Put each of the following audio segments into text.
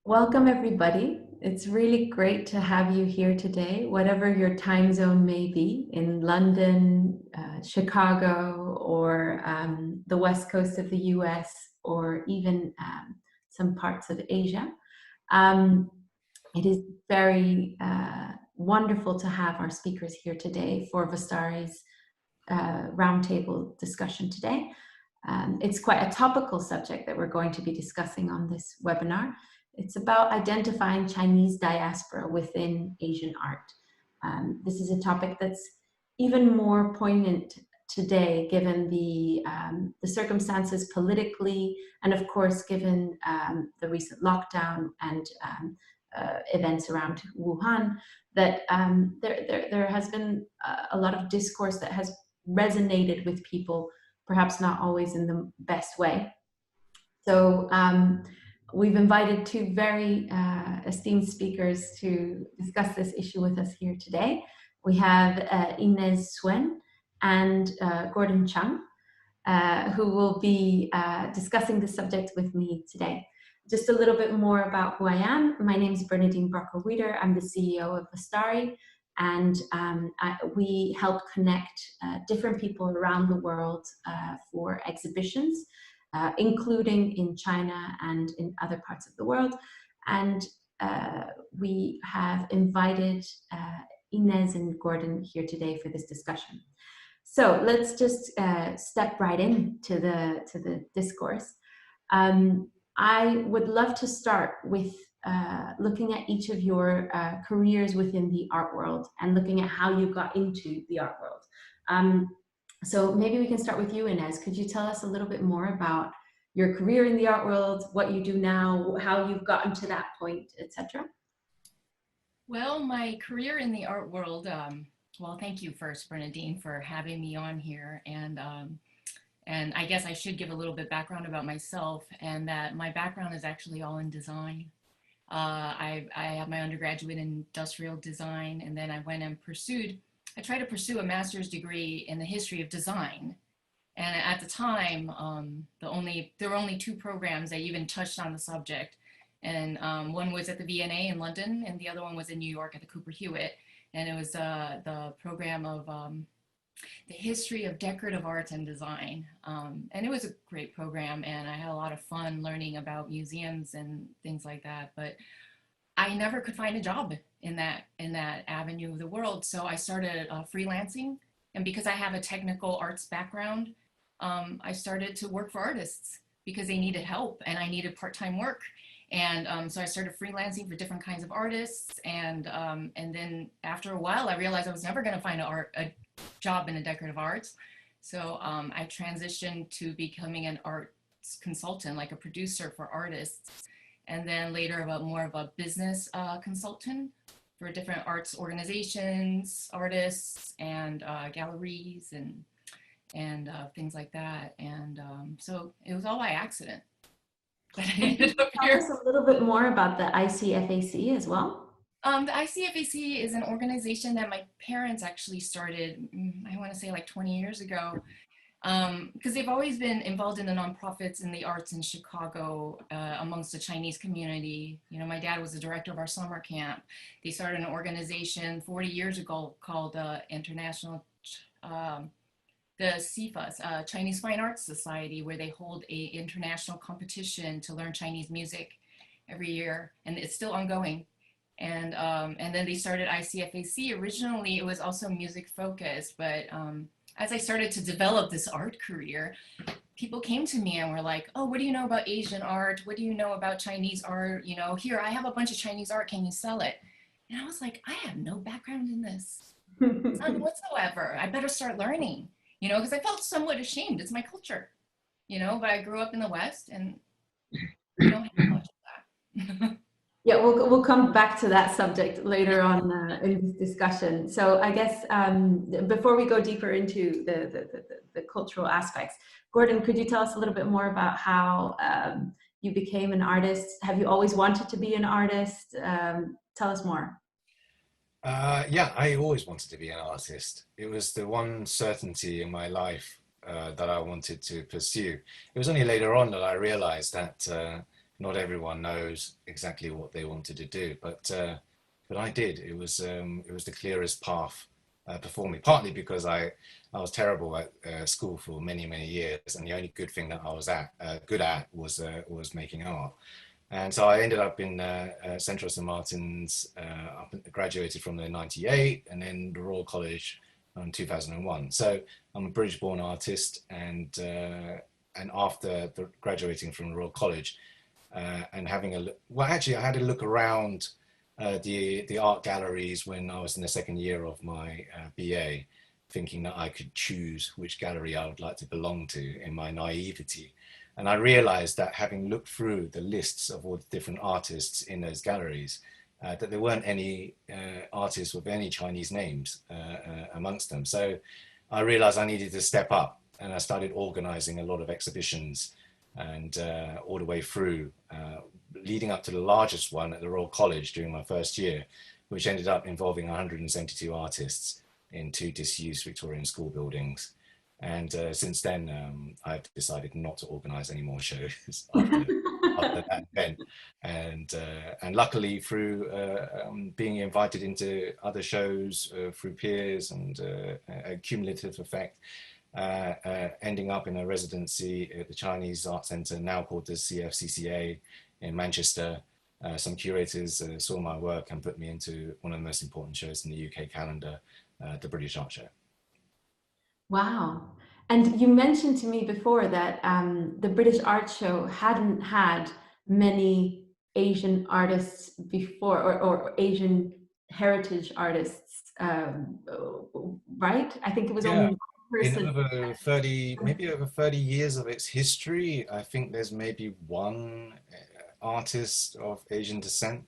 Welcome, everybody. It's really great to have you here today, whatever your time zone may be, in London, Chicago, or the west coast of the US, or even some parts of Asia. Um, it is very wonderful to have our speakers here today for Vastari's roundtable discussion today. It's quite a topical subject that we're going to be discussing on this webinar. It's about identifying Chinese diaspora within Asian art. This is a topic that's even more poignant today, given the circumstances politically, and of course, given the recent lockdown and events around Wuhan, that there has been a lot of discourse that has resonated with people, perhaps not always in the best way. So we've invited two very esteemed speakers to discuss this issue with us here today. We have Inez Suen and Gordon Cheung, who will be discussing the subject with me today. Just a little bit more about who I am. My name is Bernadine Brocker. I'm the CEO of Vastari, and we help connect different people around the world for exhibitions, including in China and in other parts of the world. And we have invited Inez and Gordon here today for this discussion. So let's just step right into the discourse. I would love to start with looking at each of your careers within the art world and looking at how you got into the art world. So maybe we can start with you, Inez. Could you tell us a little bit more about your career in the art world, what you do now, how you've gotten to that point, etc.? Well, my career in the art world, well, thank you first, Bernadine, for having me on here. And I guess I should give a little bit background about myself, and that my background is actually all in design. I have my undergraduate in industrial design, and then I went and I tried to pursue a master's degree in the history of design. And at the time, there were only two programs that even touched on the subject. And one was at the V&A in London, and the other one was in New York at the Cooper Hewitt. And it was the program of the history of decorative arts and design. And it was a great program, and I had a lot of fun learning about museums and things like that. But I never could find a job in that avenue of the world. So I started freelancing. And because I have a technical arts background, I started to work for artists because they needed help and I needed part-time work. And so I started freelancing for different kinds of artists. And then after a while, I realized I was never going to find a job in the decorative arts. So I transitioned to becoming an arts consultant, like a producer for artists. And then later more of a business consultant for different arts organizations, artists, and galleries and things like that. And so it was all by accident that I ended up here. Tell us a little bit more about the ICFAC as well. The ICFAC is an organization that my parents actually started, I want to say like 20 years ago, because they've always been involved in the nonprofits in the arts in Chicago amongst the Chinese community. You know, my dad was the director of our summer camp. They started an organization 40 years ago called the CFAS, Chinese Fine Arts Society, where they hold a international competition to learn Chinese music every year, and it's still ongoing. And then they started ICFAC. Originally, it was also music focused, but as I started to develop this art career, people came to me and were like, oh, what do you know about Asian art? What do you know about Chinese art? You know, here, I have a bunch of Chinese art, can you sell it? And I was like, I have no background in this, none whatsoever. I better start learning, you know, because I felt somewhat ashamed. It's my culture, you know, but I grew up in the West and we don't have much of that. Yeah, we'll come back to that subject later on in this discussion. So I guess before we go deeper into the cultural aspects, Gordon, could you tell us a little bit more about how you became an artist? Have you always wanted to be an artist? Tell us more. Yeah, I always wanted to be an artist. It was the one certainty in my life that I wanted to pursue. It was only later on that I realized that not everyone knows exactly what they wanted to do, but I did. It was the clearest path before me. Partly because I was terrible at school for many years, and the only good thing that I was good at was making art. And so I ended up in Central St Martin's, graduated from there in '98, and then the Royal College in 2001. So I'm a British-born artist, and after graduating from the Royal College and having a look, well, actually, I had a look around the art galleries when I was in the second year of my BA, thinking that I could choose which gallery I would like to belong to in my naivety. And I realized that, having looked through the lists of all the different artists in those galleries, that there weren't any artists with any Chinese names amongst them. So I realized I needed to step up, and I started organizing a lot of exhibitions, and all the way through, leading up to the largest one at the Royal College during my first year, which ended up involving 172 artists in 2 disused Victorian school buildings. And since then, I've decided not to organize any more shows after that event. And luckily, through being invited into other shows through peers and a cumulative effect, ending up in a residency at the Chinese Art Centre, now called the CFCCA in Manchester. Some curators saw my work and put me into one of the most important shows in the UK calendar, the British Art Show. Wow. And you mentioned to me before that the British Art Show hadn't had many Asian artists before, or Asian heritage artists, right? I think it was only one In person. over 30, maybe over 30 years of its history, I think there's maybe one artist of Asian descent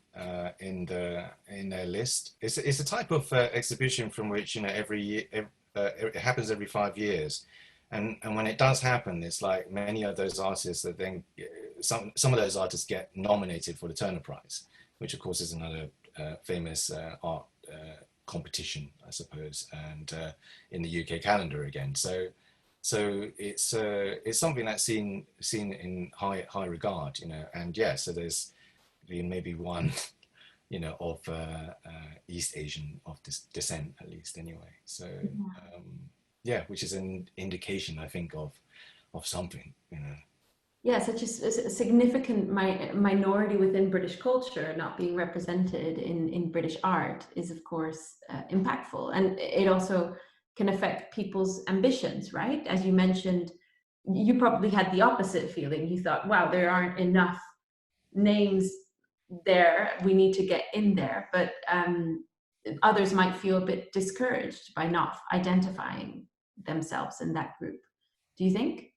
in their list. It's a type of exhibition from which, every year, it happens every 5 years, and when it does happen, it's like many of those artists that then some of those artists get nominated for the Turner Prize, which of course is another famous art competition, I suppose, and in the UK calendar again. So it's something that's seen in high regard, and yeah. So there's been maybe one, of East Asian of descent, at least, anyway. So yeah, which is an indication, I think, of something, Yeah, such a significant minority within British culture not being represented in British art is, of course, impactful. And it also can affect people's ambitions, right? As you mentioned, you probably had the opposite feeling. You thought, wow, there aren't enough names there. We need to get in there. But others might feel a bit discouraged by not identifying themselves in that group. Do you think?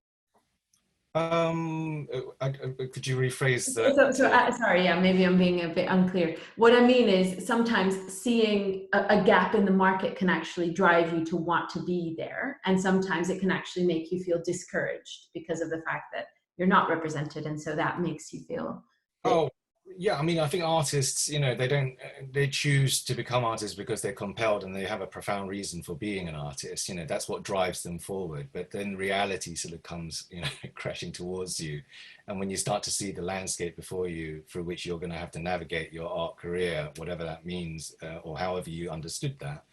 Could you rephrase that? Sorry, yeah, maybe I'm being a bit unclear. What I mean is, sometimes seeing a gap in the market can actually drive you to want to be there, and sometimes it can actually make you feel discouraged because of the fact that you're not represented, and so that makes you feel. Oh, yeah. I mean, I think artists, they choose to become artists because they're compelled and they have a profound reason for being an artist. That's what drives them forward. But then reality sort of comes, crashing towards you. And when you start to see the landscape before you, through which you're going to have to navigate your art career, whatever that means, or however you understood that,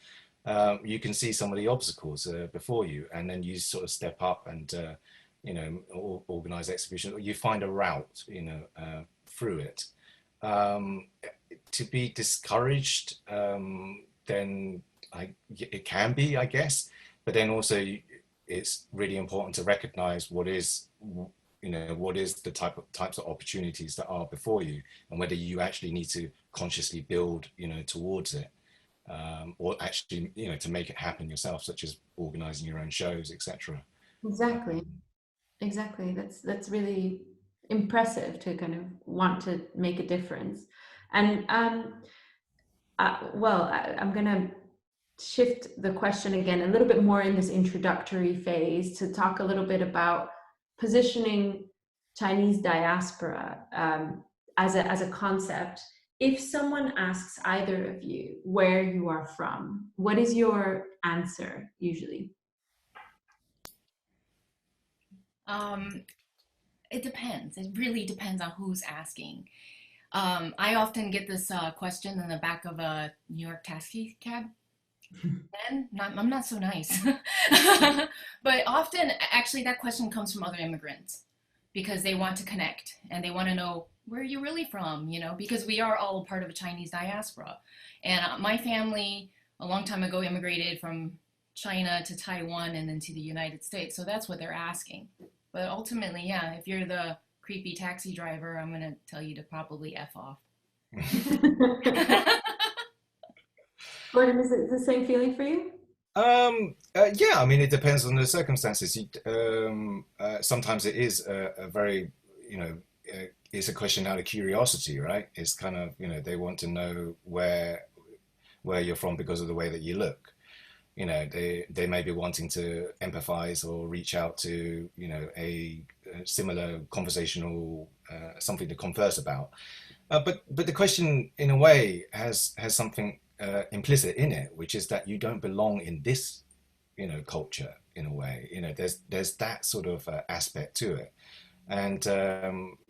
you can see some of the obstacles before you. And then you sort of step up and, organize exhibitions, or you find a route, through it. To be discouraged, then it can be, I guess, but then also it's really important to recognize what is the types of opportunities that are before you, and whether you actually need to consciously build, towards it, or actually, to make it happen yourself, such as organizing your own shows, etc. Exactly. That's really impressive to kind of want to make a difference. And I'm going to shift the question again a little bit more in this introductory phase to talk a little bit about positioning Chinese diaspora as a concept. If someone asks either of you where you are from, what is your answer usually? It depends. It really depends on who's asking. I often get this question in the back of a New York taxi cab. And I'm not so nice. But often, actually, that question comes from other immigrants because they want to connect and they want to know where are you really from, you know, because we are all part of a Chinese diaspora. And my family, a long time ago, immigrated from China to Taiwan and then to the United States. So that's what they're asking. But ultimately, yeah, if you're the creepy taxi driver, I'm going to tell you to probably F off. Gordon, is it the same feeling for you? Yeah, I mean, it depends on the circumstances. Sometimes it is a very, you know, it's a question out of curiosity, right? It's kind of, you know, they want to know where you're from because of the way that you look. You know, they may be wanting to empathize or reach out to, you know, a similar conversational something to converse about. But the question, in a way, has something implicit in it, which is that you don't belong in this, you know, culture in a way. You know, there's that sort of aspect to it, and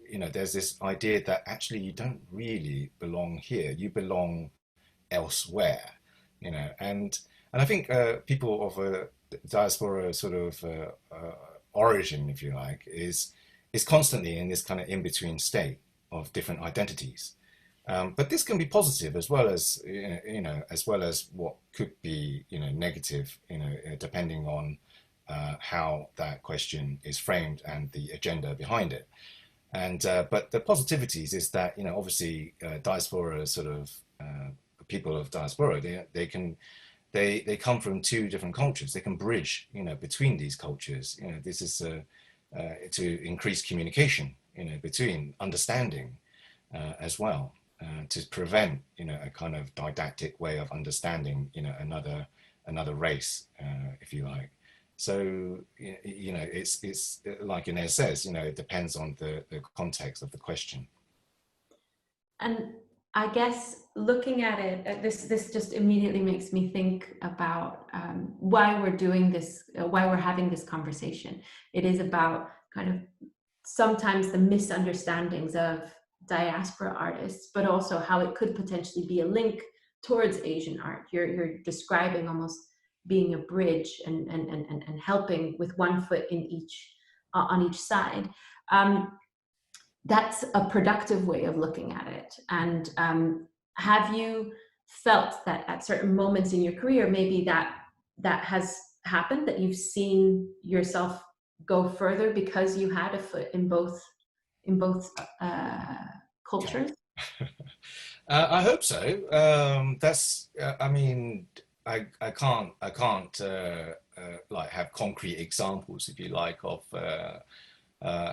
you know, there's this idea that actually you don't really belong here. You belong elsewhere. You know, and I think people of a diaspora sort of origin, if you like, is constantly in this kind of in between state of different identities. But this can be positive as well as you know, as well as what could be, you know, negative, you know, depending on how that question is framed and the agenda behind it. And but the positivities is that, you know, obviously diaspora sort of people of diaspora, they come from two different cultures. They can bridge, you know, between these cultures. You know, this is to increase communication, you know, between understanding as well, to prevent, you know, a kind of didactic way of understanding, you know, another race, if you like. So you know, it's like Inez says, you know, it depends on the context of the question. And I guess looking at it, this just immediately makes me think about why we're doing this, why we're having this conversation. It is about kind of sometimes the misunderstandings of diaspora artists, but also how it could potentially be a link towards Asian art. You're describing almost being a bridge and helping with one foot in each on each side. That's a productive way of looking at it. And have you felt that at certain moments in your career, maybe that has happened, that you've seen yourself go further because you had a foot in both cultures? I hope so. That's, I mean, I can't like have concrete examples, if you like, of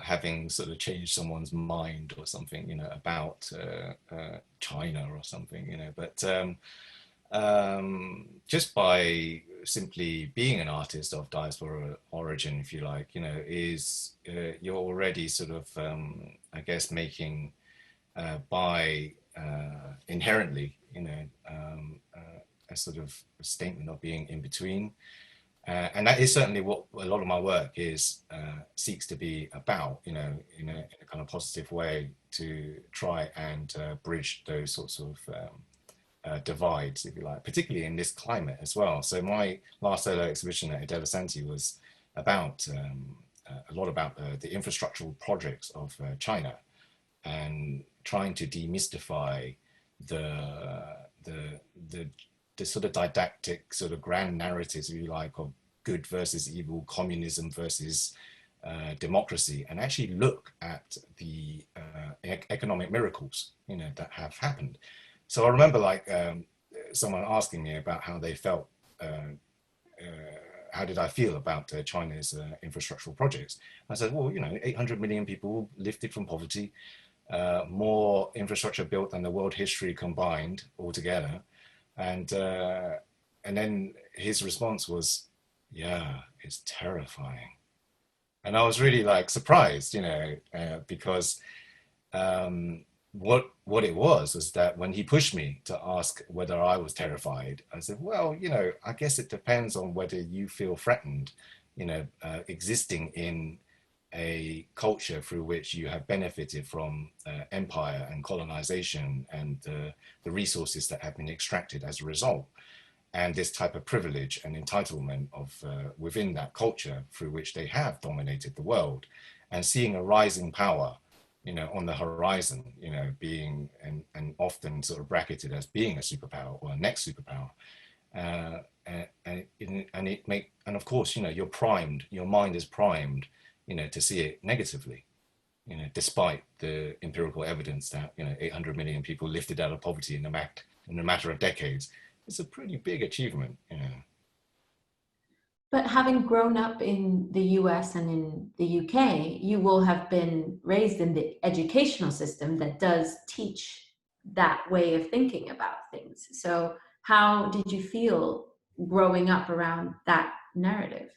having sort of changed someone's mind or something, you know, about China or something, you know. But just by simply being an artist of diaspora origin, if you like, you know, is you're already sort of, I guess, making by inherently, you know, a sort of statement of being in between. And that is certainly what a lot of my work is seeks to be about, you know, in a kind of positive way, to try and bridge those sorts of divides, if you like, particularly in this climate as well. So my last solo exhibition at Idela Santi was about a lot about the infrastructural projects of China, and trying to demystify the sort of didactic sort of grand narratives, if you like, of good versus evil, communism versus democracy, and actually look at the economic miracles, you know, that have happened. So I remember like someone asking me about how they felt, how did I feel about China's infrastructural projects? I said, well, you know, 800 million people lifted from poverty, more infrastructure built than the world history combined altogether. And then his response was, yeah, it's terrifying. And I was really like surprised, you know, because what it was that when he pushed me to ask whether I was terrified, I said, well, you know, I guess it depends on whether you feel threatened, you know, existing in a culture through which you have benefited from empire and colonization and the resources that have been extracted as a result. And this type of privilege and entitlement of within that culture through which they have dominated the world, and seeing a rising power, on the horizon, being and often sort of bracketed as being a superpower or a next superpower. And of course, you're primed, your mind is primed, to see it negatively, despite the empirical evidence that, 800 million people lifted out of poverty in a matter of decades. It's a pretty big achievement, But having grown up in the US and in the UK, you will have been raised in the educational system that does teach that way of thinking about things. So how did you feel growing up around that narrative?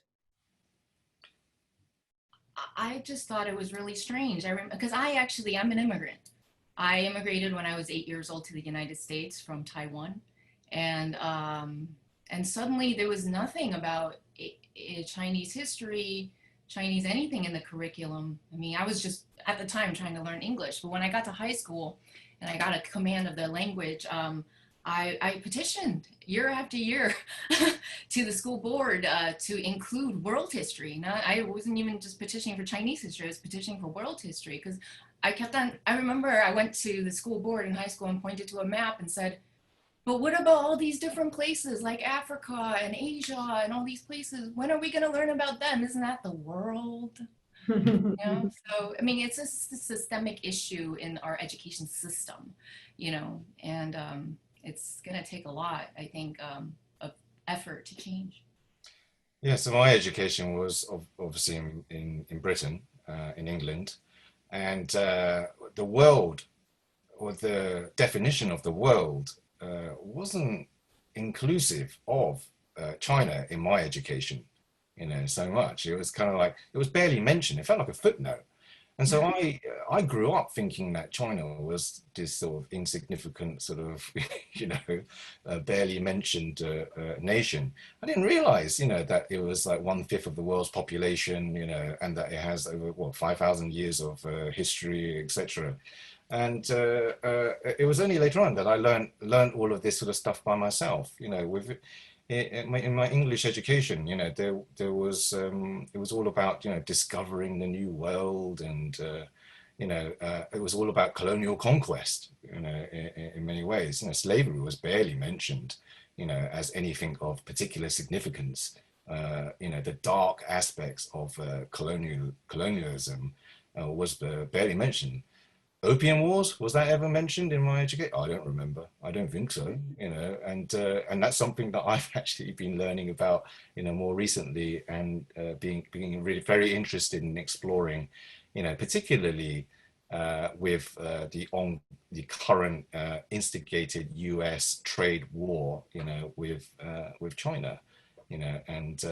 I just thought it was really strange. I remember because I'm an immigrant. I immigrated when I was 8 years old to the United States from Taiwan, and suddenly there was nothing about Chinese history, Chinese anything in the curriculum. I mean, I was just at the time trying to learn English, but when I got to high school and I got a command of the language, I petitioned year after year to the school board to include world history. I wasn't even just petitioning for Chinese history, I was petitioning for world history because I remember I went to the school board in high school and pointed to a map and said, but what about all these different places like Africa and Asia and all these places? When are we going to learn about them? Isn't that the world? So, I mean, it's a systemic issue in our education system, and it's going to take a lot, I think, of effort to change. Yeah, so my education was obviously in Britain, in England, and the world, or the definition of the world, wasn't inclusive of China in my education, so much. It was kind of like, it was barely mentioned. It felt like a footnote. And so I grew up thinking that China was this sort of insignificant, sort of, barely mentioned nation. I didn't realize, that it was like 1/5 of the world's population, and that it has over 5,000 years of history, etc. And it was only later on that I learned all of this sort of stuff by myself. In my English education, there was it was all about discovering the new world, and it was all about colonial conquest. In many ways, slavery was barely mentioned, as anything of particular significance. The dark aspects of colonialism was barely mentioned. Opium Wars, was that ever mentioned in my education? I don't remember. I don't think so. And that's something that I've actually been learning about, more recently, and being really very interested in exploring, particularly with the current instigated U.S. trade war, with China, and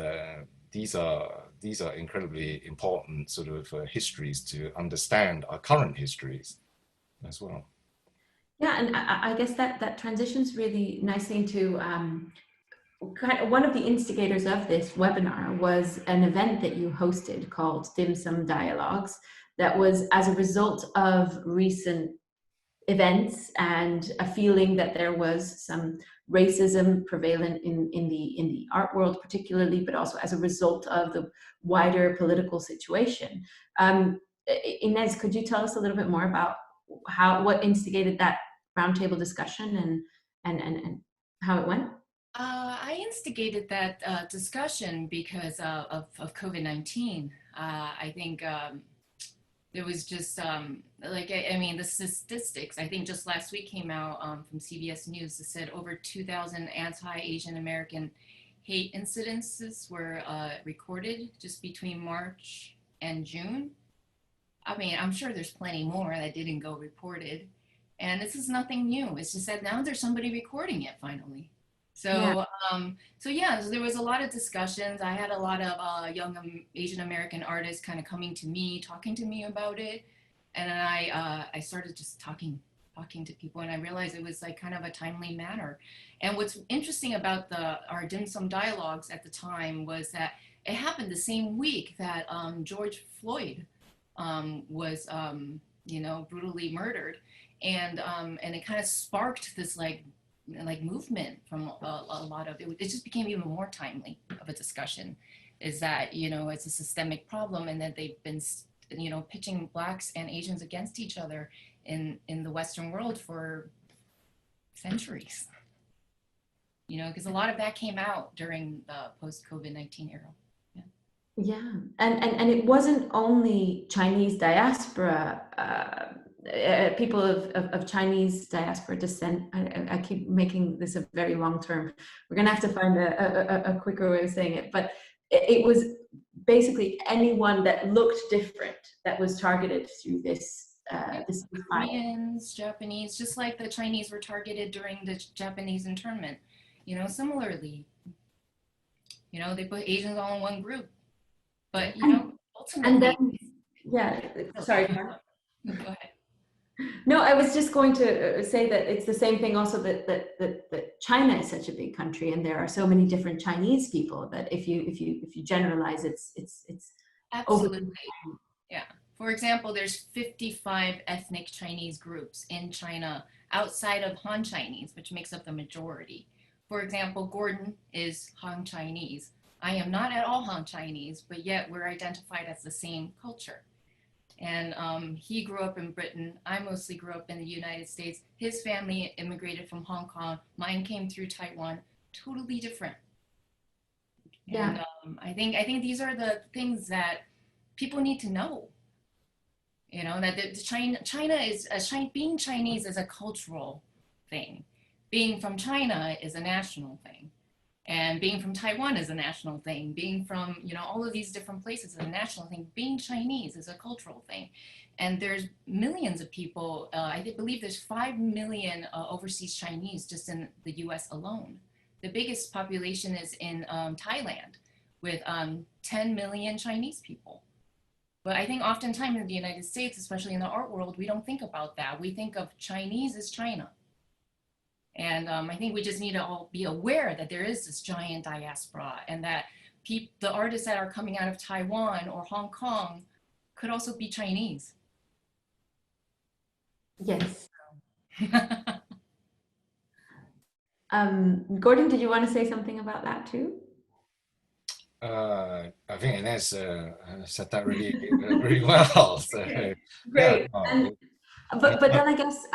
these are incredibly important sort of histories to understand our current histories as well. Yeah, and I guess that transitions really nicely into one of the instigators of this webinar was an event that you hosted called Dim Sum Dialogues, that was as a result of recent events and a feeling that there was some racism prevalent in the art world particularly, but also as a result of the wider political situation. Inez, could you tell us a little bit more about what instigated that roundtable discussion and how it went? I instigated that discussion because of COVID-19. I think there was just the statistics, I think just last week came out from CBS News that said over 2,000 anti-Asian American hate incidences were recorded just between March and June. I mean, I'm sure there's plenty more that didn't go reported. And this is nothing new. It's just that now there's somebody recording it finally. So, yeah. So there was a lot of discussions. I had a lot of young Asian American artists kind of coming to me, talking to me about it. And then I started just talking to people, and I realized it was like kind of a timely manner. And what's interesting about our dim sum dialogues at the time was that it happened the same week that George Floyd was, you know, brutally murdered. And it kind of sparked this like movement from a lot of it. It just became even more timely of a discussion, is that, you know, it's a systemic problem, and that they've been, you know, pitching Blacks and Asians against each other in the Western world for centuries. You know, because a lot of that came out during the post-COVID-19 era. Yeah, and it wasn't only Chinese diaspora, people of Chinese diaspora descent. I keep making this a very long term. We're gonna have to find a quicker way of saying it, but it was basically anyone that looked different that was targeted through this. This Koreans, Japanese, just like the Chinese were targeted during the Japanese internment. You know, similarly, you know, they put Asians all in one group. But, you know, ultimately... And then, yeah, sorry. Go ahead. No, I was just going to say that it's the same thing also that China is such a big country, and there are so many different Chinese people that if you generalize, it's absolutely. Yeah. For example, there's 55 ethnic Chinese groups in China outside of Han Chinese, which makes up the majority. For example, Gordon is Han Chinese. I am not at all Han Chinese, but yet we're identified as the same culture. And he grew up in Britain. I mostly grew up in the United States. His family immigrated from Hong Kong. Mine came through Taiwan. Totally different. Yeah. And I think these are the things that people need to know. You know, that China is being Chinese is a cultural thing. Being from China is a national thing. And being from Taiwan is a national thing. Being from, you know, all of these different places is a national thing. Being Chinese is a cultural thing. And there's millions of people, I believe there's 5 million overseas Chinese just in the US alone. The biggest population is in Thailand with 10 million Chinese people. But I think oftentimes in the United States, especially in the art world, we don't think about that. We think of Chinese as China. And I think we just need to all be aware that there is this giant diaspora, and that the artists that are coming out of Taiwan or Hong Kong could also be Chinese. Yes. Gordon, did you want to say something about that too? I think Inez said that really well. So, great. Yeah, But then I guess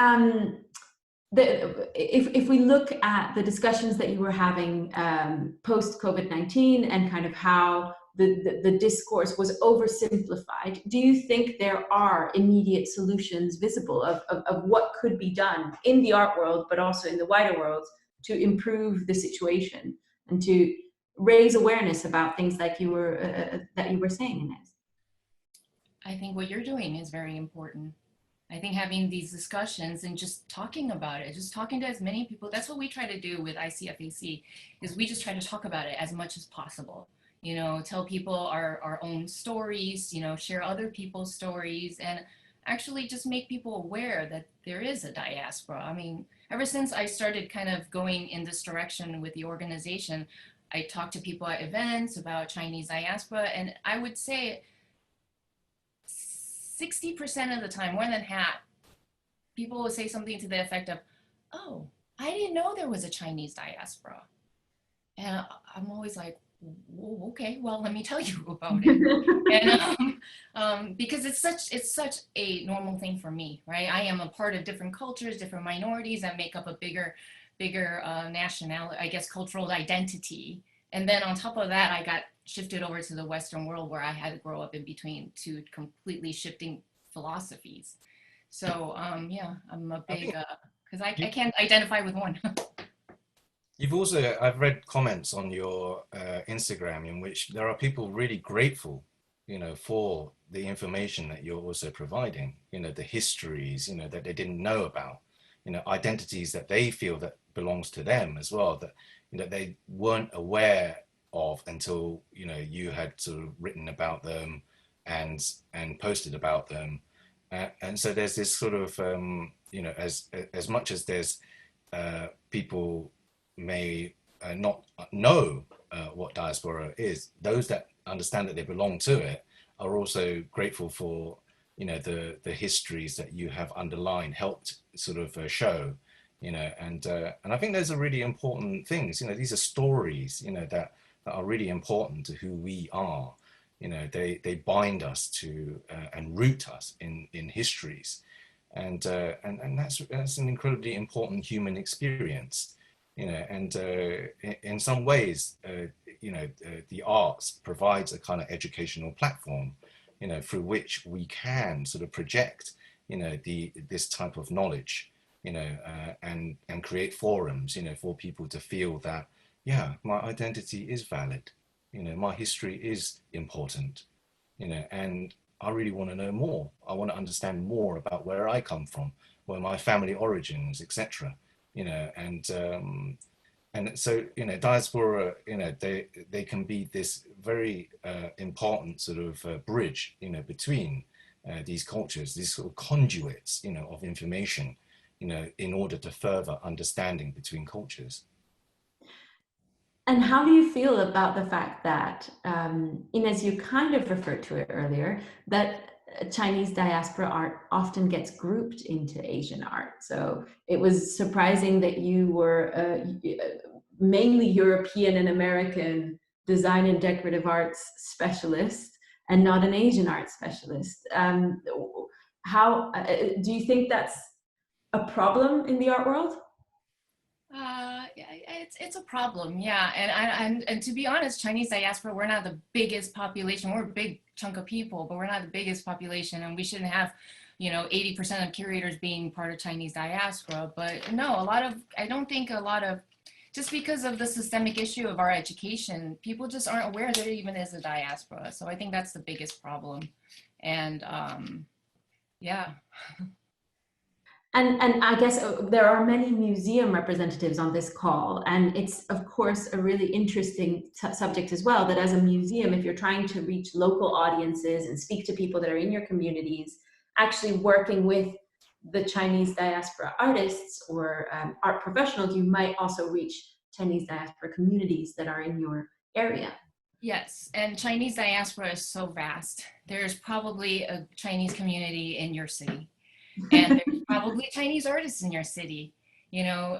if we look at the discussions that you were having post COVID-19 and kind of how the discourse was oversimplified, do you think there are immediate solutions visible of what could be done in the art world, but also in the wider world, to improve the situation and to raise awareness about things like you were saying, Inez? I think what you're doing is very important. I think having these discussions and just talking about it, just talking to as many people, that's what we try to do with ICFAC, is we just try to talk about it as much as possible. You know, tell people our own stories, you know, share other people's stories, and actually just make people aware that there is a diaspora. I mean, ever since I started kind of going in this direction with the organization, I talk to people at events about Chinese diaspora, and I would say 60% of the time, more than half, people will say something to the effect of, oh, I didn't know there was a Chinese diaspora. And I'm always like, okay, well, let me tell you about it. And because it's such a normal thing for me, right? I am a part of different cultures, different minorities that make up a bigger nationality, I guess, cultural identity. And then on top of that, I got shifted over to the Western world, where I had to grow up in between two completely shifting philosophies. So yeah, I'm a big, because I can't identify with one. You've also, I've read comments on your Instagram in which there are people really grateful, you know, for the information that you're also providing, you know, the histories, you know, that they didn't know about, you know, identities that they feel that belongs to them as well, that, you know, they weren't aware of until, you know, you had sort of written about them and posted about them. And so there's this sort of, you know, as much as there's people may not know what diaspora is, those that understand that they belong to it are also grateful for the histories that you have underlined helped sort of show, and I think those are really important things. These are stories, that are really important to who we are. They bind us to and root us in histories, and that's an incredibly important human experience. And in some ways, the arts provides a kind of educational platform, through which we can sort of project, this type of knowledge, and create forums, for people to feel that, yeah, my identity is valid, my history is important, and I really want to know more. I want to understand more about where I come from, where my family origins, etc. And so, diaspora, they can be this very important sort of bridge, between these cultures, these sort of conduits, of information, in order to further understanding between cultures. And how do you feel about the fact that, Inez, you kind of referred to it earlier, that Chinese diaspora art often gets grouped into Asian art? So it was surprising that you were mainly European and American design and decorative arts specialist and not an Asian art specialist. How do you think that's a problem in the art world? It's a problem, yeah. And to be honest, Chinese diaspora, we're not the biggest population. We're a big chunk of people, but we're not the biggest population, and we shouldn't have 80% of curators being part of Chinese diaspora. But no, I don't think a lot of, just because of the systemic issue of our education, people just aren't aware there even is a diaspora. So I think that's the biggest problem. And yeah. And I guess there are many museum representatives on this call, and it's of course a really interesting subject as well, that as a museum, if you're trying to reach local audiences and speak to people that are in your communities, actually working with the Chinese diaspora artists or art professionals, you might also reach Chinese diaspora communities that are in your area. Yes, and Chinese diaspora is so vast. There's probably a Chinese community in your city. And there's probably Chinese artists in your city.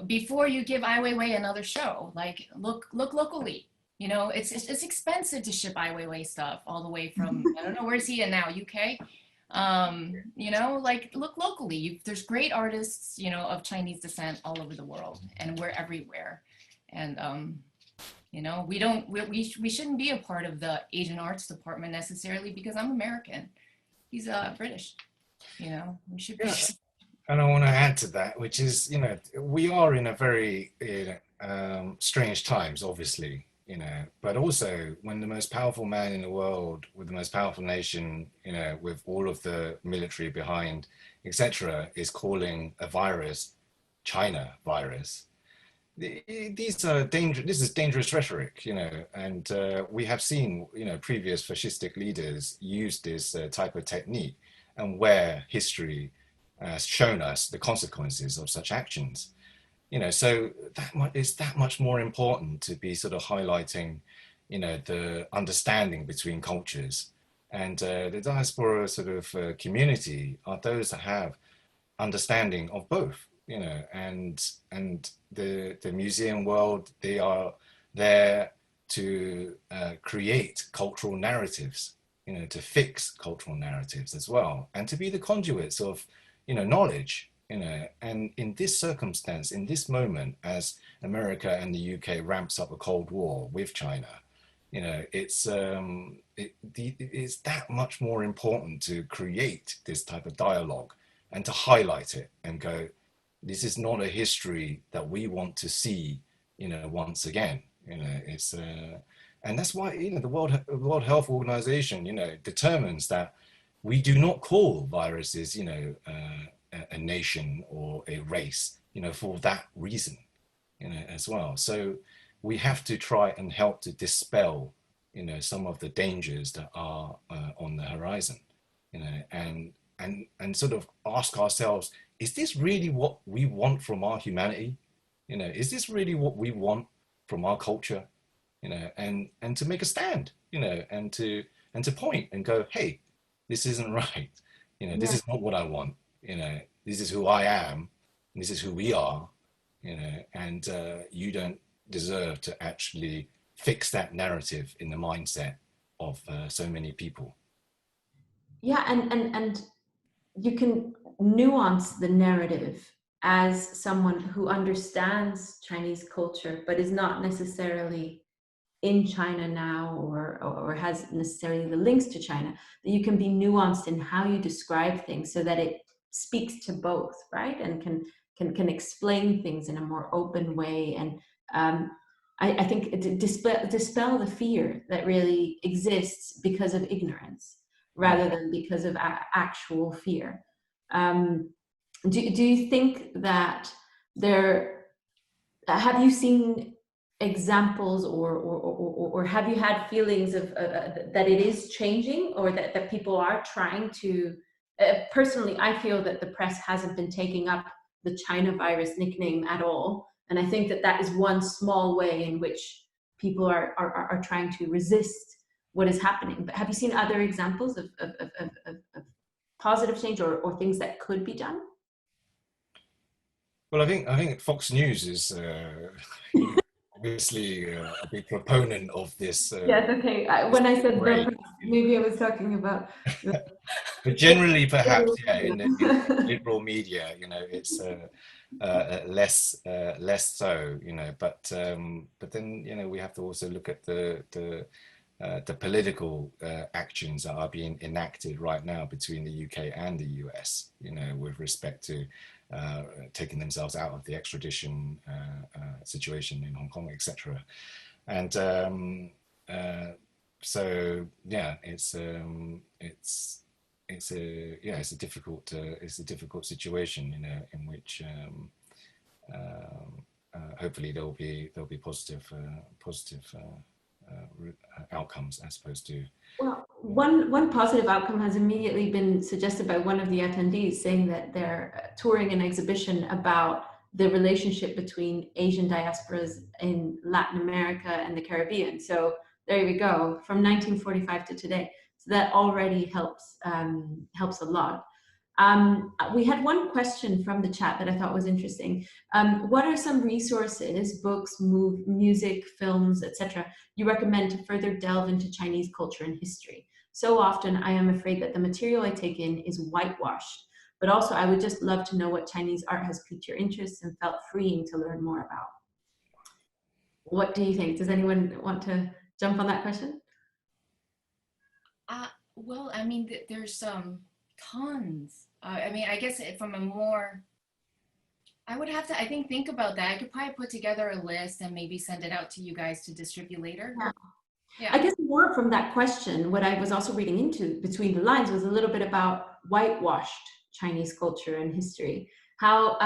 Before you give Ai Weiwei another show, like look locally. It's expensive to ship Ai Weiwei stuff all the way from, I don't know, where's he in now, UK? Like look locally. There's great artists, of Chinese descent all over the world, and we're everywhere. And we shouldn't be a part of the Asian arts department necessarily, because I'm American. He's British. We should be. And I want to add to that, which is, we are in a very strange times, obviously, but also when the most powerful man in the world, with the most powerful nation, with all of the military behind, etc., is calling a virus China virus. These are dangerous. This is dangerous rhetoric, and we have seen, previous fascistic leaders use this type of technique, and where history has shown us the consequences of such actions. So it's that much more important to be sort of highlighting, the understanding between cultures. And the diaspora sort of community are those that have understanding of both, and the museum world, they are there to create cultural narratives, to fix cultural narratives as well, and to be the conduits of, knowledge, and in this circumstance, in this moment, as America and the UK ramps up a Cold War with China, it's that much more important to create this type of dialogue and to highlight it and go, this is not a history that we want to see, once again. It's and that's why, the World Health Organization, determines that we do not call viruses, a nation or a race, for that reason, as well. So we have to try and help to dispel, some of the dangers that are on the horizon, and sort of ask ourselves, is this really what we want from our humanity? Is this really what we want from our culture? And to make a stand, and to point and go, hey, this isn't right. this is not what I want, this is who I am, and this is who we are, and you don't deserve to actually fix that narrative in the mindset of so many people. Yeah, and you can nuance the narrative as someone who understands Chinese culture, but is not necessarily in China now, or has necessarily the links to China, that you can be nuanced in how you describe things so that it speaks to both, right? And can explain things in a more open way. And I think it dispel the fear that really exists because of ignorance rather than because of actual fear. Do you think that have you seen examples or have you had feelings of that it is changing, or that people are trying to, personally, I feel that the press hasn't been taking up the China virus nickname at all. And I think that is one small way in which people are trying to resist what is happening. But have you seen other examples of positive change or things that could be done? Well, I think Fox News is obviously a big proponent of this. Yes, okay. When I said the press, maybe I was talking about. But generally, perhaps, in the liberal media, it's less so, But then, we have to also look at the political actions that are being enacted right now between the UK and the US, with respect to taking themselves out of the extradition situation in Hong Kong, etc. And so yeah, it's a difficult situation, in which hopefully there'll be positive outcomes as opposed to. Well, one positive outcome has immediately been suggested by one of the attendees, saying that they're touring an exhibition about the relationship between Asian diasporas in Latin America and the Caribbean. So there we go, from 1945 to today. So that already helps a lot. We had one question from the chat that I thought was interesting. What are some resources, books, music, films, etc., you recommend to further delve into Chinese culture and history? So often I am afraid that the material I take in is whitewashed, but also I would just love to know what Chinese art has piqued your interest and felt freeing to learn more about. What do you think? Does anyone want to jump on that question? Well, I mean, there's tons. I guess from a more, I would have to, I think about that. I could probably put together a list and maybe send it out to you guys to distribute later. Yeah. I guess more from that question, what I was also reading into between the lines was a little bit about whitewashed Chinese culture and history. How,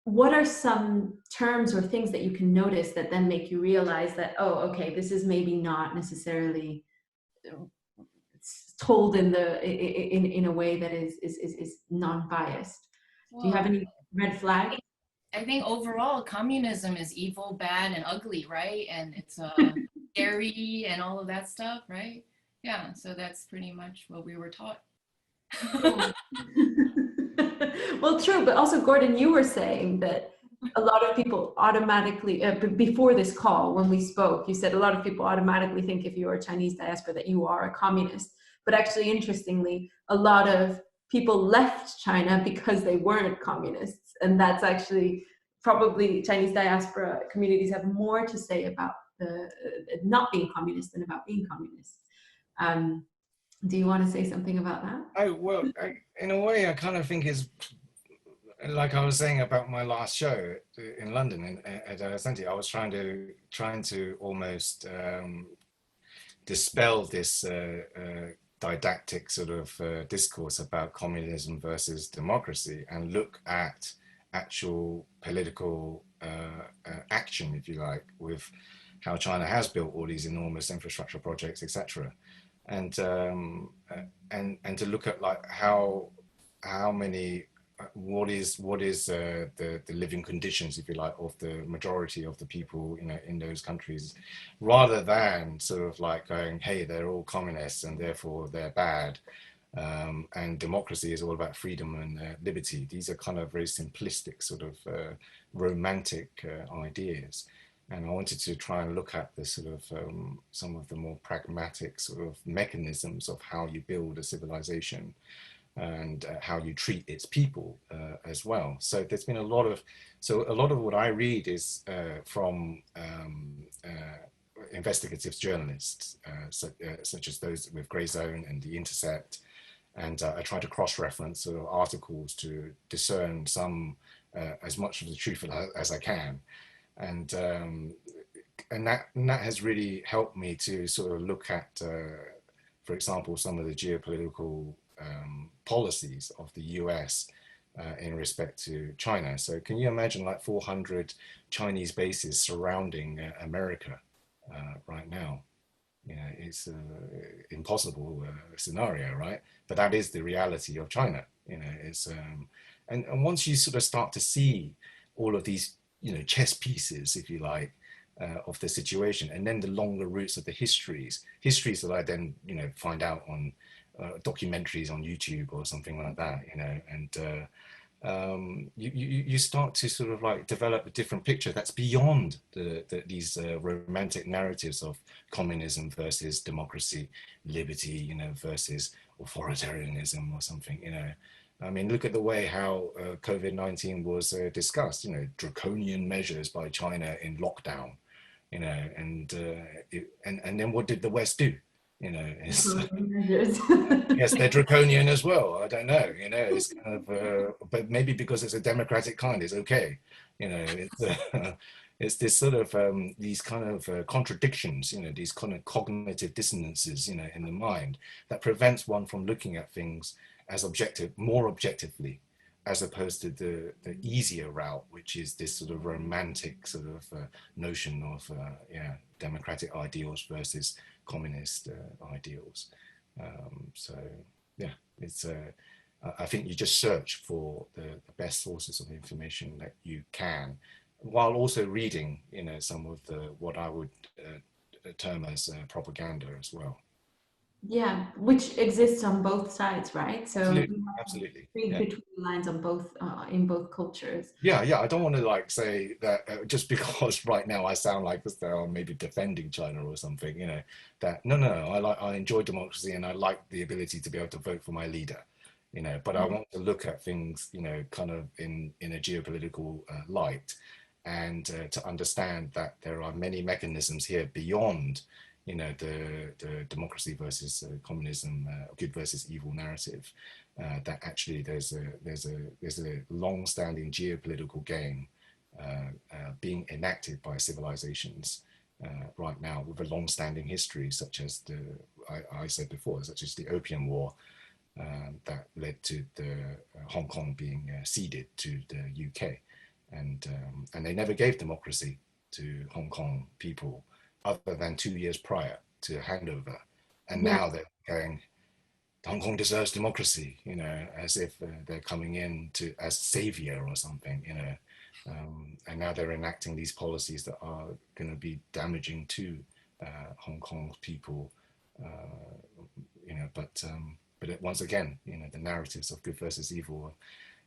what are some terms or things that you can notice that then make you realize that, oh, okay, this is maybe not necessarily told in a way that is non-biased? Well, do you have any red flags? I think overall communism is evil, bad, and ugly, right? And it's scary and all of that stuff, right? Yeah, so that's pretty much what we were taught. Well, true, but also, Gordon, you were saying that a lot of people automatically, before this call, when we spoke, you said a lot of people automatically think if you are a Chinese diaspora that you are a communist. But actually, interestingly, a lot of people left China because they weren't communists. And that's actually probably Chinese diaspora communities have more to say about the not being communist than about being communist. Do you want to say something about that? Well, in a way, I kind of think is, like I was saying about my last show in London at Ascenti, I was trying to almost dispel this didactic sort of discourse about communism versus democracy and look at actual political action, if you like, with how China has built all these enormous infrastructure projects, etc. And to look at like how many, what is the living conditions, if you like, of the majority of the people, in those countries, rather than sort of like going, hey, they're all communists and therefore they're bad. and democracy is all about freedom and liberty. These are kind of very simplistic sort of romantic ideas. And I wanted to try and look at the sort of some of the more pragmatic sort of mechanisms of how you build a civilization and how you treat its people as well. So there's been a lot of what I read is from investigative journalists, such as those with Grey Zone and The Intercept. And I try to cross-reference sort of articles to discern some, as much of the truth as I can. And that has really helped me to sort of look at, for example, some of the geopolitical policies of the US in respect to China. So can you imagine like 400 Chinese bases surrounding America right now? You know, it's an impossible scenario, right? But that is the reality of China. You know, it's and once you sort of start to see all of these, you know, chess pieces, if you like, of the situation, and then the longer roots of the histories that I then, you know, find out on documentaries on YouTube or something like that, you know, and you start to sort of like develop a different picture that's beyond these romantic narratives of communism versus democracy, liberty, you know, versus authoritarianism or something, you know. I mean, look at the way how COVID-19 was discussed, you know, draconian measures by China in lockdown, you know, and then what did the West do? You know, it's, yes, they're draconian as well. I don't know, you know, it's kind of, but maybe because it's a democratic kind, it's okay. You know, it's this sort of, these kind of contradictions, you know, these kind of cognitive dissonances, you know, in the mind that prevents one from looking at things as more objectively, as opposed to the easier route, which is this sort of romantic sort of notion of, democratic ideals versus communist ideals. So yeah, it's I think you just search for the best sources of information that you can, while also reading, you know, some of the what I would term as propaganda as well. Yeah, which exists on both sides, right? So Absolutely, you have absolutely. to read Yeah. between the lines on both in both cultures. Yeah, I don't want to like say that just because right now I sound like this, that I'm maybe defending China or something, you know, that no, I enjoy democracy and I like the ability to be able to vote for my leader, you know, but I want to look at things, you know, kind of in a geopolitical light, and to understand that there are many mechanisms here beyond, you know, the democracy versus communism, good versus evil narrative. That actually there's a long-standing geopolitical game being enacted by civilizations right now with a long-standing history, such as I said before, such as the Opium War that led to the Hong Kong being ceded to the UK, and they never gave democracy to Hong Kong people other than 2 years prior to handover, and now they're going, Hong Kong deserves democracy, you know, as if they're coming in to as savior or something, you know, and now they're enacting these policies that are going to be damaging to Hong Kong's people, you know. But once again, you know, the narratives of good versus evil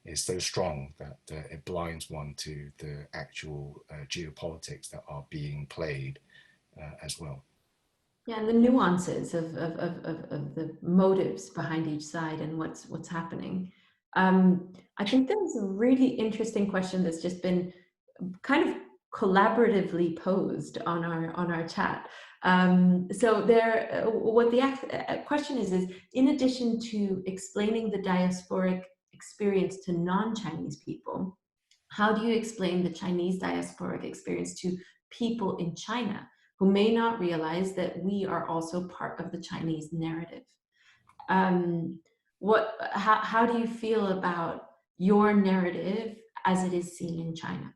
is so strong that it blinds one to the actual geopolitics that are being played as well. Yeah, and the nuances of the motives behind each side and what's happening. I think there's a really interesting question that's just been kind of collaboratively posed on our chat. So there, what the question is in addition to explaining the diasporic experience to non-Chinese people, how do you explain the Chinese diasporic experience to people in China who may not realize that we are also part of the Chinese narrative? How do you feel about your narrative as it is seen in China?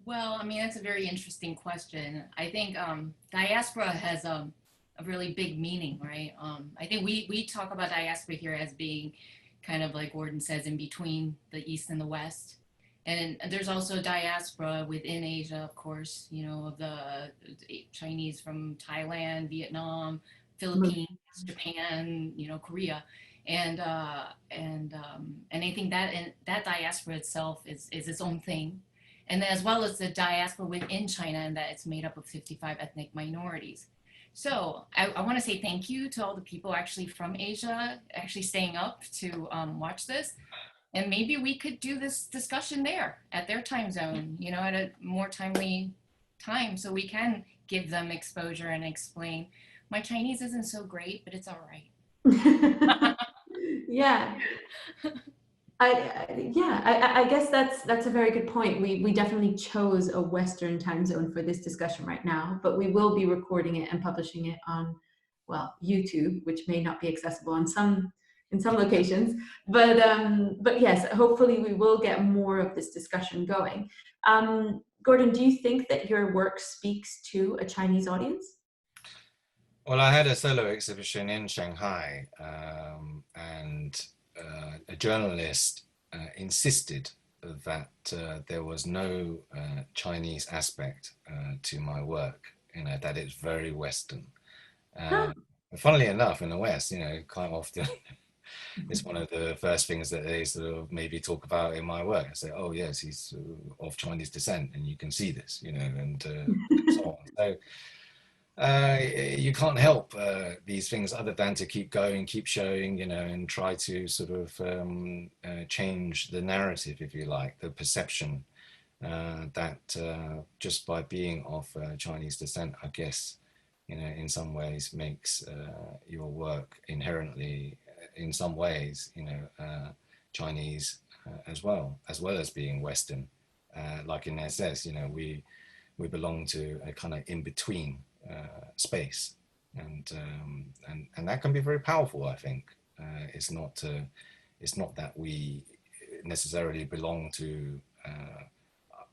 Well, I mean, that's a very interesting question. I think diaspora has a really big meaning, right? I think we talk about diaspora here as being kind of like Gordon says, in between the East and the West. And there's also diaspora within Asia, of course, you know, of the Chinese from Thailand, Vietnam, Philippines, Japan, Korea, and I think that diaspora itself is its own thing, and as well as the diaspora within China, and that it's made up of 55 ethnic minorities. So I want to say thank you to all the people actually from Asia actually staying up to watch this. And maybe we could do this discussion there at their time zone, at a more timely time, so we can give them exposure and explain. My Chinese isn't so great, but it's all right. Yeah. I guess that's a very good point. We definitely chose a Western time zone for this discussion right now, but we will be recording it and publishing it on, well, YouTube, which may not be accessible in some locations. But yes, hopefully we will get more of this discussion going. Gordon, do you think that your work speaks to a Chinese audience? Well, I had a solo exhibition in Shanghai, and a journalist insisted that there was no Chinese aspect to my work, that it's very Western. Funnily enough, in the West, quite often it's one of the first things that they sort of maybe talk about in my work. I say, oh yes, he's of Chinese descent, and you can see this, and so on. So you can't help these things other than to keep going, keep showing, and try to sort of change the narrative, if you like, the perception that just by being of Chinese descent, I guess, in some ways makes your work inherently, in some ways, Chinese as well as being Western. Like Inez says, we belong to a kind of in-between space, and that can be very powerful. I think it's not that we necessarily belong to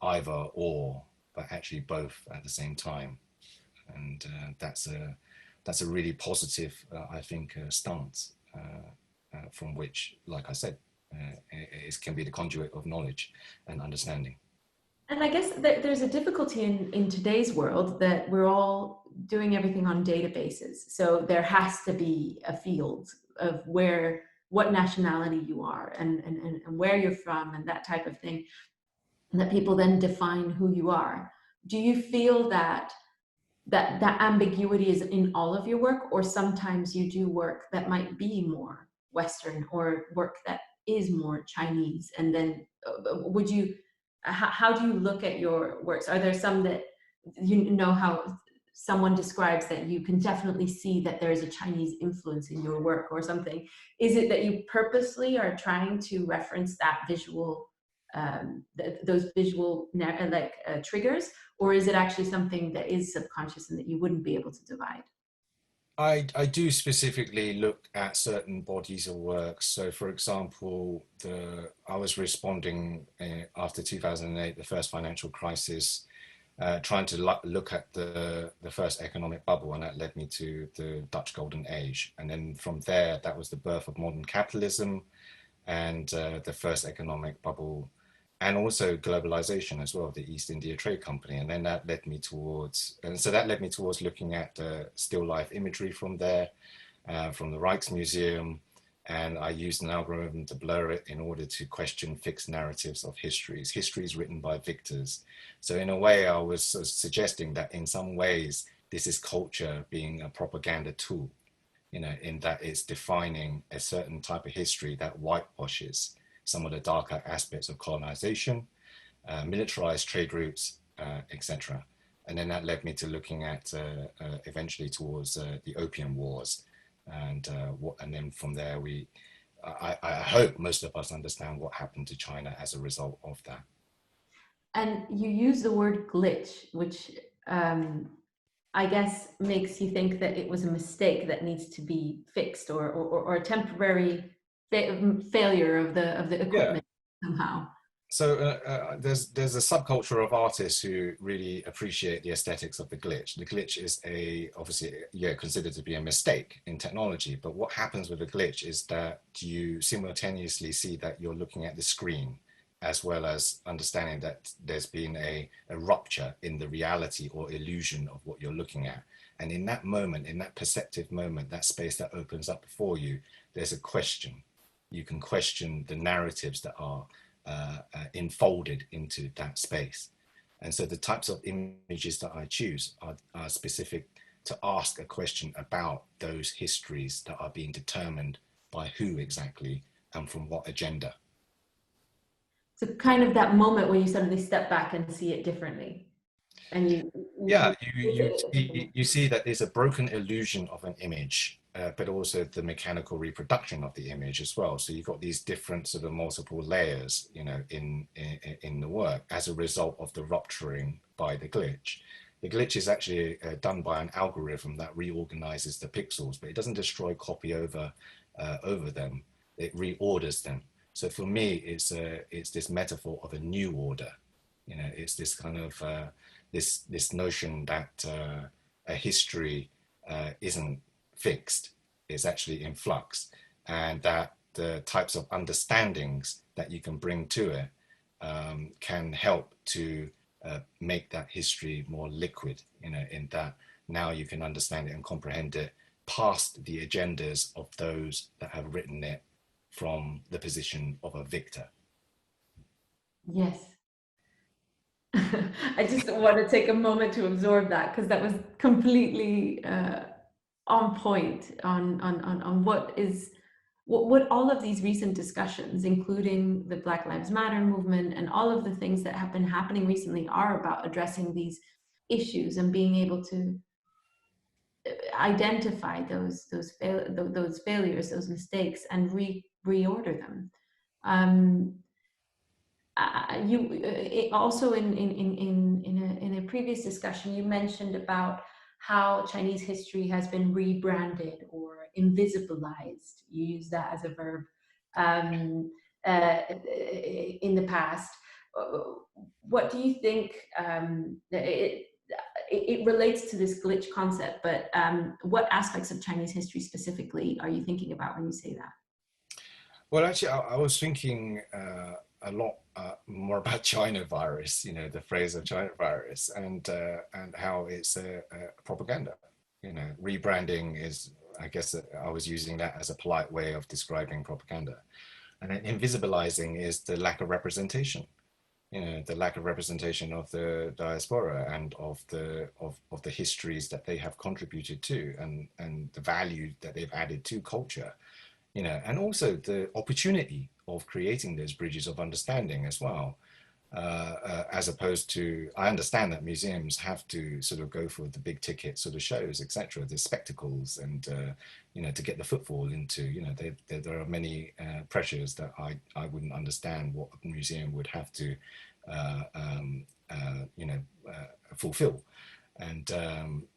either or, but actually both at the same time, and that's a really positive, I think, stance from which, like I said, it can be the conduit of knowledge and understanding. And I guess that there's a difficulty in today's world that we're all doing everything on databases. So there has to be a field of what nationality you are and where you're from and that type of thing, and that people then define who you are. Do you feel that ambiguity is in all of your work, or sometimes you do work that might be more Western or work that is more Chinese? And then how do you look at your works? Are there some that how someone describes that you can definitely see that there is a Chinese influence in your work or something? Is it that you purposely are trying to reference that visual, those visual triggers, or is it actually something that is subconscious and that you wouldn't be able to divide? I do specifically look at certain bodies of work. So, for example, I was responding after 2008, the first financial crisis, trying to look at the first economic bubble, and that led me to the Dutch Golden Age. And then from there, that was the birth of modern capitalism and the first economic bubble, and also globalization as well, the East India Trade Company. And then that led me towards looking at still life imagery from there, from the Rijksmuseum. And I used an algorithm to blur it in order to question fixed narratives of histories written by victors. So in a way, I was suggesting that in some ways, this is culture being a propaganda tool, in that it's defining a certain type of history that whitewashes some of the darker aspects of colonization, militarized trade routes, etc. And then that led me to looking at eventually towards the Opium Wars, and then from there I hope most of us understand what happened to China as a result of that. And you use the word glitch, which I guess makes you think that it was a mistake that needs to be fixed, or a temporary failure of the equipment somehow. So there's a subculture of artists who really appreciate the aesthetics of the glitch. The glitch is obviously considered to be a mistake in technology, but what happens with the glitch is that you simultaneously see that you're looking at the screen, as well as understanding that there's been a rupture in the reality or illusion of what you're looking at. And in that moment, in that perceptive moment, that space that opens up before you, there's a question. You can question the narratives that are enfolded into that space. And so the types of images that I choose are specific to ask a question about those histories that are being determined by who exactly and from what agenda. So kind of that moment where you suddenly step back and see it differently. And you see that there's a broken illusion of an image, but also the mechanical reproduction of the image as well. So you've got these different sort of multiple layers, you know, in the work as a result of the rupturing by the glitch. The glitch is actually done by an algorithm that reorganizes the pixels, but it doesn't destroy copy over them. It reorders them. So for me, it's this metaphor of a new order. You know, it's this kind of this notion that a history isn't fixed, it's actually in flux, and that the types of understandings that you can bring to it can help to make that history more liquid, you know, in that now you can understand it and comprehend it past the agendas of those that have written it from the position of a victor. Yes. I just want to take a moment to absorb that, because that was completely on point on what all of these recent discussions, including the Black Lives Matter movement and all of the things that have been happening recently, are about addressing these issues and being able to identify those failures, those mistakes, and reorder them. Also in a previous discussion, you mentioned about how Chinese history has been rebranded or invisibilized. You use that as a verb in the past. What do you think? It relates to this glitch concept, but what aspects of Chinese history specifically are you thinking about when you say that? Well, actually, I was thinking a lot more about China virus, you know, the phrase of China virus, and how it's a propaganda. You know, rebranding is, I guess, I was using that as a polite way of describing propaganda. And then invisibilizing is the lack of representation. You know, the lack of representation of the diaspora and of the histories that they have contributed to, and the value that they've added to culture. You know, and also the opportunity of creating those bridges of understanding as well, as opposed to, I understand that museums have to sort of go for the big ticket sort of shows, etc., the spectacles, and you know, to get the footfall into, you know, there are many pressures that I wouldn't understand what a museum would have to you know, fulfill. And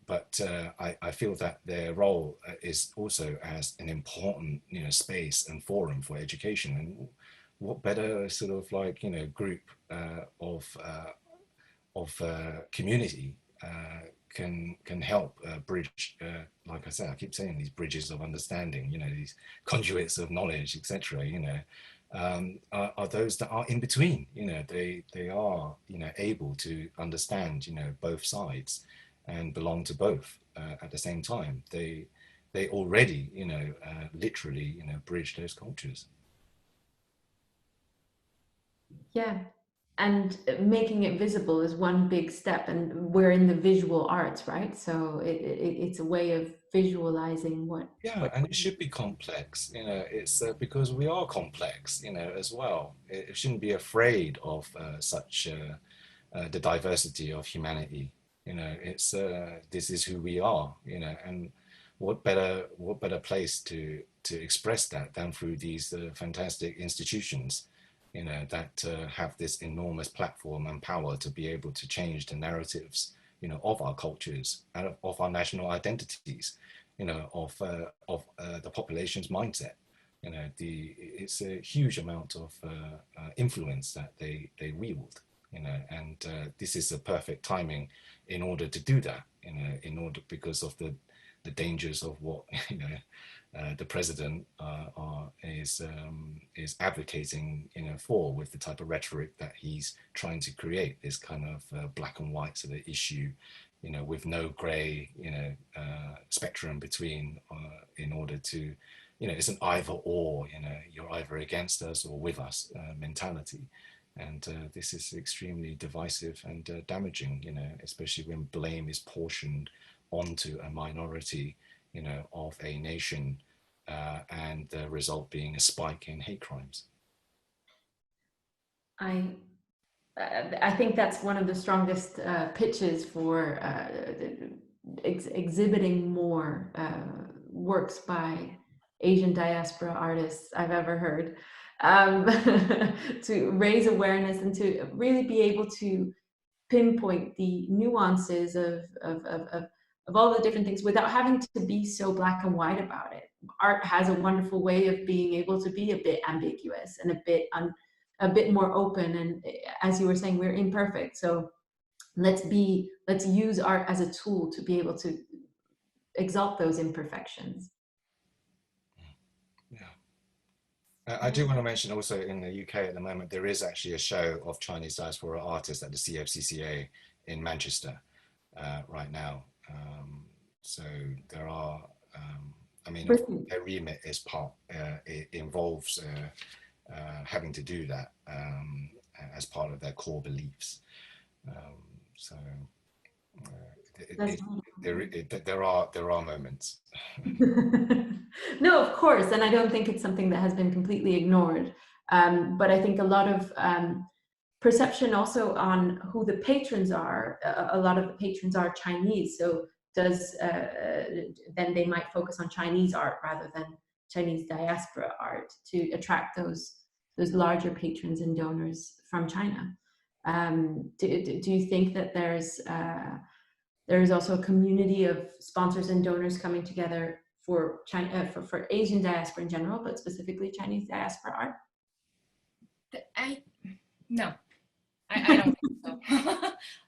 but I feel that their role is also as an important, you know, space and forum for education. And what better sort of like, you know, group of community can help bridge, like I said, I keep saying these bridges of understanding, you know, these conduits of knowledge, etc. You know, are those that are in between. You know, they are, you know, able to understand, you know, both sides and belong to both at the same time. They already, you know, literally, you know, bridge those cultures. Yeah, and making it visible is one big step, and we're in the visual arts, right? So it's a way of visualizing what. Yeah, and it should be complex, you know, it's because we are complex, you know, as well. It shouldn't be afraid of such the diversity of humanity. You know, it's this is who we are, you know, and what better place to express that than through these fantastic institutions, you know, that have this enormous platform and power to be able to change the narratives, you know, of our cultures and of our national identities, you know, of the population's mindset. You know, it's a huge amount of influence that they wield. You know, and this is a perfect timing in order to do that. You know, because of the dangers of what, you know, the president is advocating, you know, for, with the type of rhetoric that he's trying to create, this kind of black and white sort of issue with no gray, spectrum between, in order to, it's an either or, you're either against us or with us mentality. And this is extremely divisive and damaging, especially when blame is portioned onto a minority, of a nation, and the result being a spike in hate crimes. I think that's one of the strongest pitches for exhibiting more works by Asian diaspora artists I've ever heard, to raise awareness and to really be able to pinpoint the nuances of all the different things without having to be so black and white about it. Art has a wonderful way of being able to be a bit ambiguous and a bit more open. And as you were saying, we're imperfect. So let's use art as a tool to be able to exalt those imperfections. Yeah. I do want to mention also in the UK at the moment, there is actually a show of Chinese diaspora artists at the CFCCA in Manchester right now. So there are, their remit is it involves having to do that as part of their core beliefs. There are moments. No, of course, and I don't think it's something that has been completely ignored. But I think a lot of perception also on who the patrons are. A lot of the patrons are Chinese, so then they might focus on Chinese art rather than Chinese diaspora art to attract those larger patrons and donors from China. Do you think that there's also a community of sponsors and donors coming together for China, for Asian diaspora in general, but specifically Chinese diaspora art? No, I don't think so.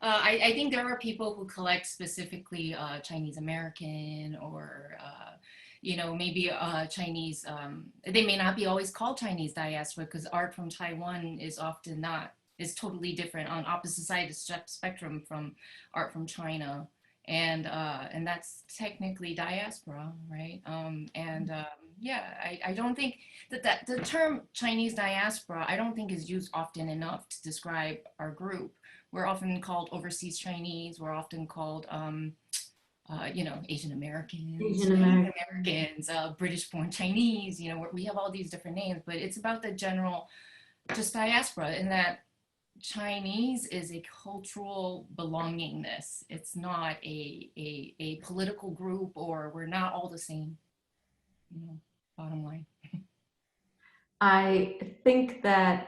I think there are people who collect specifically Chinese American or maybe Chinese. They may not be always called Chinese diaspora because art from Taiwan is often not. Is totally different on opposite side of the spectrum from art from China, and that's technically diaspora, right? I don't think that the term Chinese diaspora, I don't think is used often enough to describe our group. We're often called overseas Chinese. We're often called Asian Americans, British-born Chinese. We have all these different names, but it's about the general just diaspora in that Chinese is a cultural belongingness. It's not a political group, or we're not all the same. Bottom line. I think that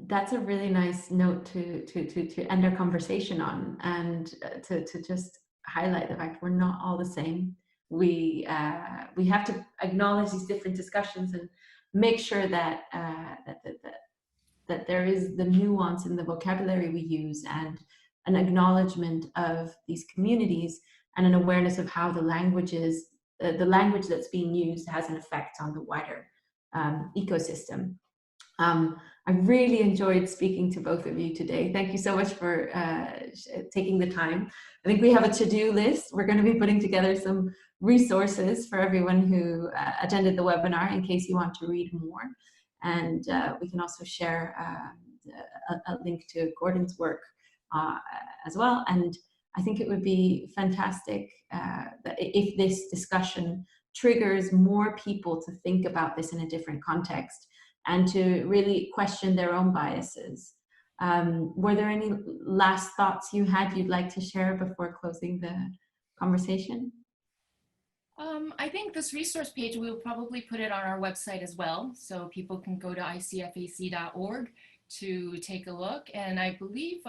that's a really nice note to end our conversation on, and to just highlight the fact we're not all the same. We have to acknowledge these different discussions and make sure that that there is the nuance in the vocabulary we use, and an acknowledgement of these communities, and an awareness of how the language that's being used has an effect on the wider ecosystem. I really enjoyed speaking to both of you today. Thank you so much for taking the time. I think we have a to-do list. We're going to be putting together some resources for everyone who attended the webinar in case you want to read more. And we can also share a link to Gordon's work as well. And I think it would be fantastic that if this discussion triggers more people to think about this in a different context and to really question their own biases. Were there any last thoughts you had you'd like to share before closing the conversation? I think this resource page, we'll probably put it on our website as well, so people can go to icfac.org to take a look. And I believe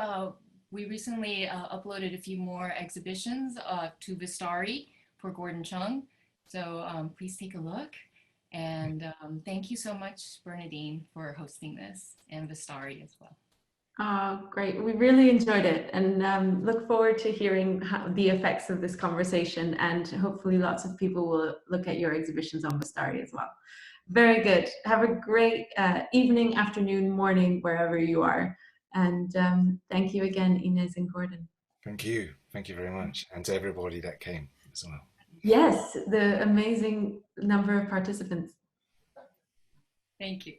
we recently uploaded a few more exhibitions to Vastari for Gordon Cheung. So please take a look. And thank you so much, Bernadine, for hosting this, and Vastari as well. Oh, great. We really enjoyed it, and look forward to hearing the effects of this conversation, and hopefully lots of people will look at your exhibitions on Vastari as well. Very good. Have a great evening, afternoon, morning, wherever you are. And thank you again, Inez and Gordon. Thank you. Thank you very much. And to everybody that came as well. Yes, the amazing number of participants. Thank you.